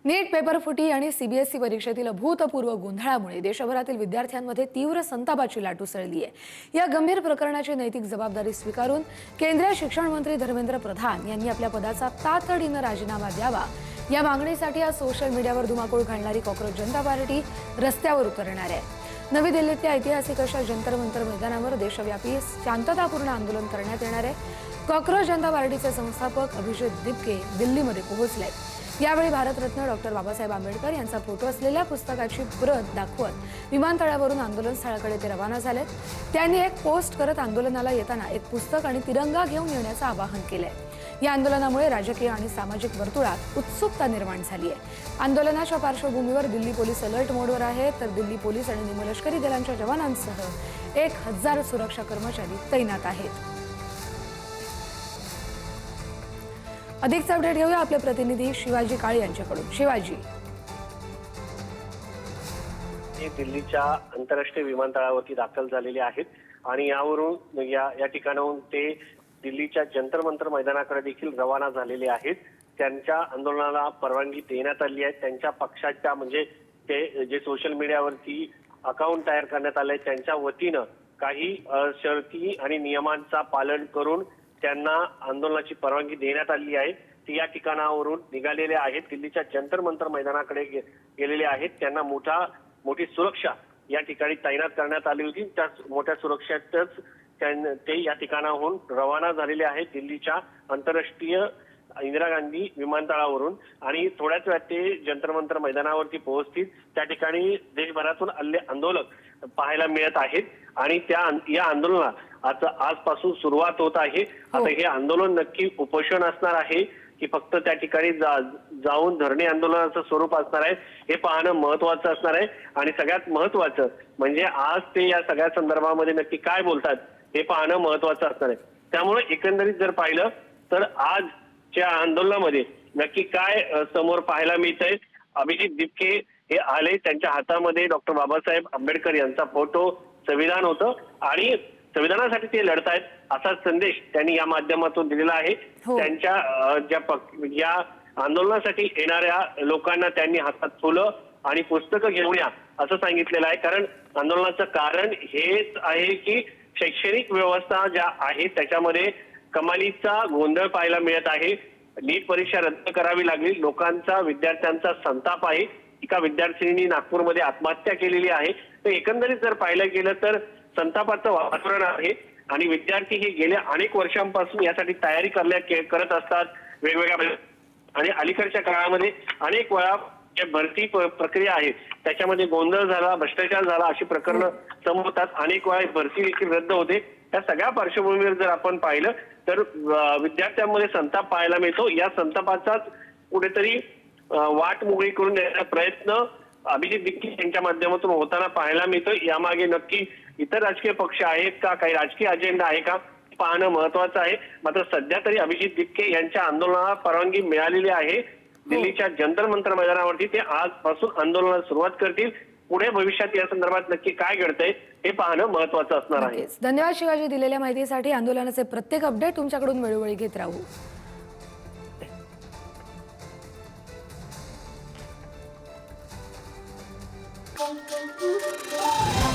नीट paper फुटी आणि CBSE परीक्षेतील अभूतपूर्व गोंधळामुळे देशभरातील विद्यार्थ्यांमध्ये तीव्र संतापाची लाट उसळली आहे। या गंभीर प्रकरणाची नैतिक जबाबदारी स्वीकारून केंद्रीय शिक्षण मंत्री धर्मेंद्र प्रधान यांनी आपल्या पदाचा तातडीने राजीनामा द्यावा। या मागणीसाठी आज सोशल मीडियावर धुमाकूळ घालणारी कॉक्रोच जनता पार्टी रस्त्यावर उतरणार आहे। नवी दिल्लीतल्या ऐतिहासिक अशा जंतर मंतर मैदानावर देशव्यापी शांततापूर्ण आंदोलन करण्यात येणार आहे। कॉक्रोच जनता पार्टीचे संस्थापक अभिजित दिपके दिल्लीमध्ये पोहोचले। यावेळी भारतरत्न डॉक्टर बाबासाहेब आंबेडकर यांचा फोटो असलेल्या पुस्तकाची प्रत दाखवत विमानतळावरून आंदोलन स्थळाकडे ते रवाना झाले। त्यांनी एक पोस्ट करत आंदोलनाला येताना एक पुस्तक आणि तिरंगा घेऊन येण्याचं आवाहन केलंय। या आंदोलनामुळे राजकीय आणि सामाजिक वर्तुळात उत्सुकता निर्माण झाली आहे। आंदोलनाच्या पार्श्वभूमीवर दिल्ली पोलीस अलर्ट मोडवर आहेत, तर दिल्ली पोलीस आणि निमलष्करी दलांच्या जवानांसह 1000 सुरक्षा कर्मचारी तैनात आहेत। अधिकचा अपडेट घेऊया आपले प्रतिनिधी शिवाजी काळे यांच्याकडून। शिवाजी, दिल्लीच्या आंतरराष्ट्रीय विमानतळावरती दाखल झालेले आहेत आणि यावरून या ठिकाणाहून ते दिल्लीच्या जंतर मंतर मैदानाकडे देखील रवाना झालेले आहेत। त्यांच्या आंदोलनाला परवानगी देण्यात आली आहे। त्यांच्या पक्षाच्या म्हणजे ते जे सोशल मीडियावरती अकाउंट तयार करण्यात आले त्यांच्या वतीनं काही शर्ती आणि नियमांचा पालन करून त्यांना आंदोलनाची परवानगी देण्यात आली आहे। ते या ठिकाणावरून निघालेले आहेत, दिल्लीच्या जंतर मंतर मैदानाकडे गेलेले आहेत। त्यांना मोठी सुरक्षा या ठिकाणी तैनात करण्यात आली होती। त्या मोठ्या सुरक्षेतच ते या ठिकाणाहून रवाना झालेले आहेत दिल्लीच्या आंतरराष्ट्रीय इंदिरा गांधी विमानतळावरून आणि थोड्याच वेळात ते जंतर मंतर मैदानावरती पोहोचतील। त्या ठिकाणी देशभरातून आलेले आंदोलक पाहायला मिळत आहेत आणि या आंदोलनाला आजपासून सुरुवात होत आहे। आता हे आंदोलन नक्की उपोषण असणार आहे की फक्त त्या ठिकाणी जाऊन धरणे आंदोलनाचं स्वरूप असणार आहे हे पाहणं महत्वाचं असणार आहे। आणि सगळ्यात महत्वाचं म्हणजे आज ते या सगळ्या संदर्भामध्ये नक्की काय बोलतात हे पाहणं महत्वाचं असणार आहे। त्यामुळे एकंदरीत जर पाहिलं तर आजच्या आंदोलनामध्ये नक्की काय समोर पाहायला मिळतंय। अभिजित दिपके हे आले, त्यांच्या हातामध्ये डॉक्टर बाबासाहेब आंबेडकर यांचा फोटो, संविधान होतं आणि संविधानासाठी ते लढतायत असा संदेश त्यांनी या माध्यमातून दिलेला आहे। त्यांच्या या आंदोलनासाठी येणाऱ्या लोकांना त्यांनी हातात फुलं आणि पुस्तकं घेऊन या असं सांगितलेलं आहे। कारण आंदोलनाचं कारण हेच आहे की शैक्षणिक व्यवस्था ज्या आहेत त्याच्यामध्ये कमालीचा गोंधळ पाहायला मिळत आहे। नीट परीक्षा रद्द करावी लागली, लोकांचा विद्यार्थ्यांचा संताप आहे। एका विद्यार्थिनींनी नागपूरमध्ये आत्महत्या केलेली आहे। तर एकंदरीत जर पाहिलं गेलं तर संतापाचं वातावरण आहे आणि विद्यार्थी हे गेल्या अनेक वर्षांपासून यासाठी तयारी करत असतात वेगवेगळ्या आणि अलीकडच्या काळामध्ये अनेक वेळा भरती प्रक्रिया आहे त्याच्यामध्ये गोंधळ झाला, भ्रष्टाचार झाला, अशी प्रकरणं समोर येतात। अनेक वेळा भरती देखील रद्द होते। त्या सगळ्या पार्श्वभूमीवर जर आपण पाहिलं तर विद्यार्थ्यांमध्ये संताप पाहायला मिळतो। या संतापाचाच कुठेतरी वाट मोकळी करून देण्याचा प्रयत्न अभिजित दिपके यांच्या माध्यमातून होताना पाहायला मिळतो। यामागे नक्की इतर राजकीय पक्ष आहेत का, काही राजकीय अजेंडा आहे का पाहणं महत्वाचं आहे। मात्र सध्या तरी अभिजित दिपके यांच्या आंदोलनाला परवानगी मिळालेली आहे। दिल्लीच्या जंतर मंतर मैदानावरती ते आजपासून आंदोलनाला सुरुवात करतील। पुढे भविष्यात या संदर्भात नक्की काय घडतंय हे पाहणं महत्वाचं असणार आहे। धन्यवाद शिवाजी दिलेल्या माहितीसाठी। आंदोलनाचे प्रत्येक अपडेट तुमच्याकडून वेळोवेळी घेत राहू। Thank you.